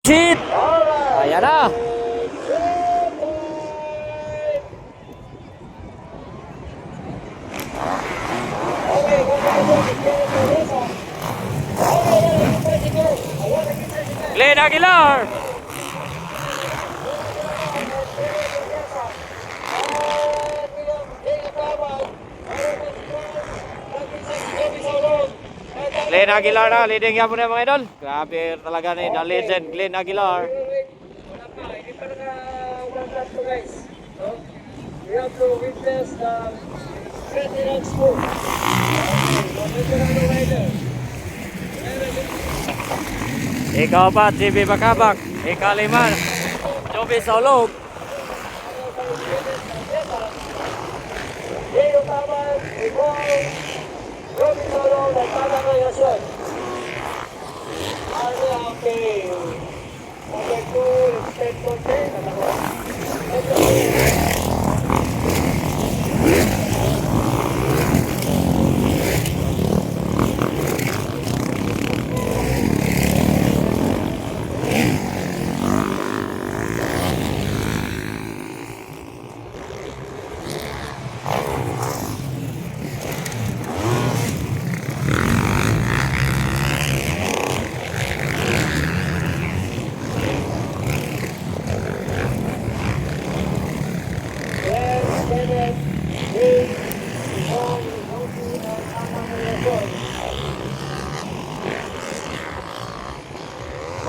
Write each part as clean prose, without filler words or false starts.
Shit! Ayan na. Glenn Aguilar. Glenn Aguilar na, leading yan mo na mga idol. Grabe talaga ni the legend Glenn Aguilar. Hindi pa naka-vlog to guys. We have to witness the veteran sport. Veteran rider. Ikaw pa, JB Bakabak. Ika-5, Joby Saulog. Diego Taman, Ivon, Robin Solo, nagtatang ng yasyon. Ano ang pay? Number 2, Inspector Chen.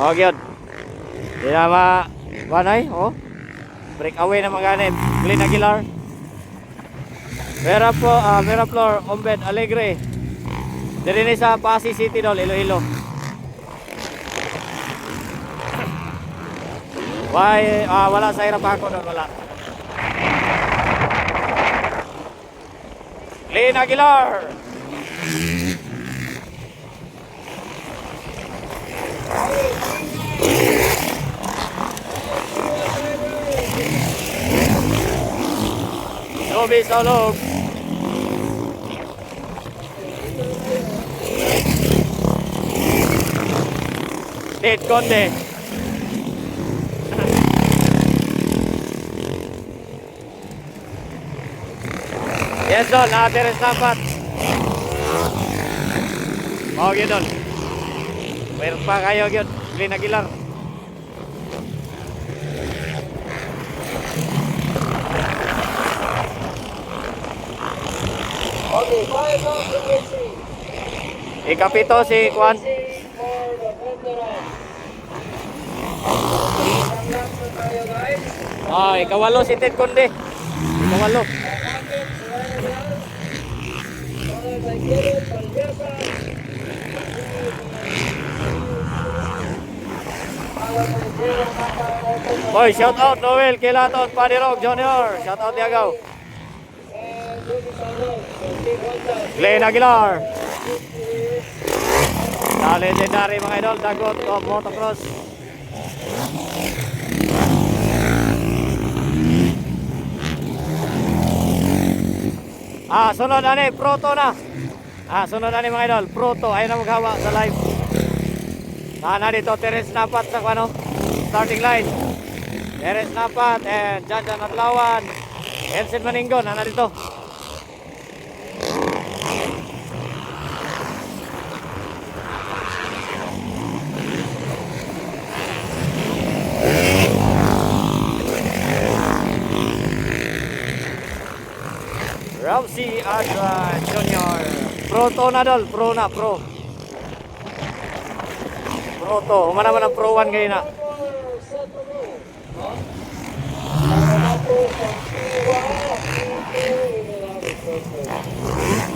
Oh, gyud. Di na wanay, oh. Break away na mga ganit. Glenn Aguilar. Miraflor, Ombed, Alegre. Diri ni sa Pasig City dol, Iloilo. Wala sa hirap ako dol, wala. Glenn Aguilar. Joby Saulog. Ted Conde. Yes, Don. Nakateres dapat. Okay, Don. Meron pa kayo, Glenn Aguilar. Okay, 5 rounds to racing. Ikapito si Juan. Racing for the veteran. Isang lap na tayo guys. Ikawalo si Ted Conde. Ikawalo. Boy, shout out Noel Kilaton, Padirog Junior. Shout out Diagaw. Glenn Aguilar. Na legendary mga idol, dagot of motocross. Sunod na ni Proto na. Sunod na ni mga idol, Proto ay na maghawa sa live. Na dito Terence Napat sa starting line. Terence Napat and Jan Atlawan. Elsen Maninggon na dito. Ramsey Adra Junior. Proto na dol, pro. Proto, umana man ang pro 1 ngayon na.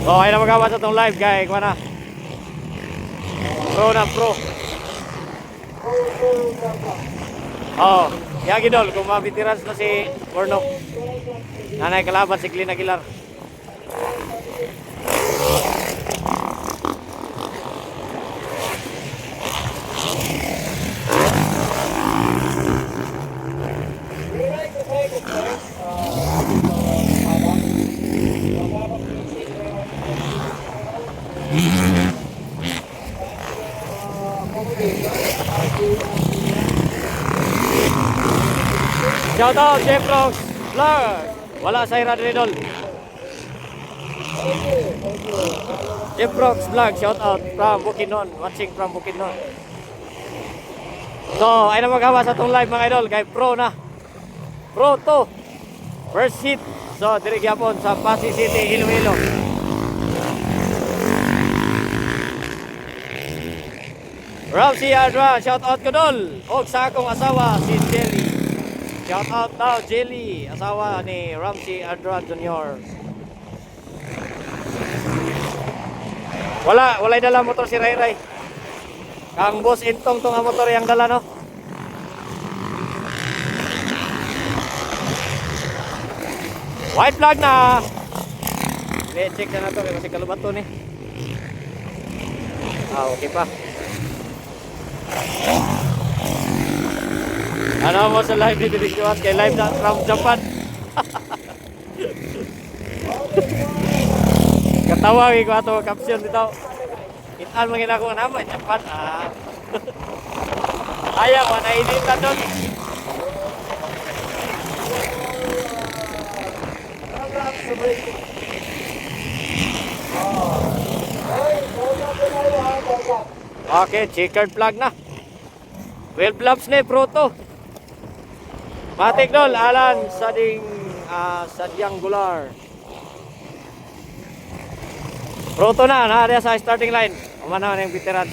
Ay na magawa sa itong live guys, kumana. Pro. Yagi dol, kung mabitiras na si Cornock. Nanay kalaban si Glenn Aguilar. Shout out, Jeff Rocks Vlog. Wala sa ira din idol. Jeff Rocks Vlog, shout out from Bukidnon. Watching from Bukidnon. So, ay na maghawa sa itong live mga idol. Kay Pro na. Pro to. First hit. So, diri gyapon sa Pasig City, Iloilo. Ramsey Adra, shout out ko dol. Og sa akong asawa si Jelly. Shout out daw Jelly, asawa ni Ramsey Adra Jr. Walay dala motor si Ray Ray. Kang boss intong tong motor yang dala no. White flag na. Check na nato kasi kalubat to ni. Okay pa. Ano mo sa live dito dito kay live na from Japan. Katawa ko ato caption dito. Kitaan mo gina ko nama Japan ah. Ayaw mo na inita doon. Okay, checkered flag na. 12 laps na proto. Matik dol, Alan Sadyang Gular. Proto na, sa starting line. Umanaw na yung veterans.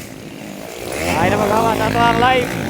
Ay na magawa sa ito ang live.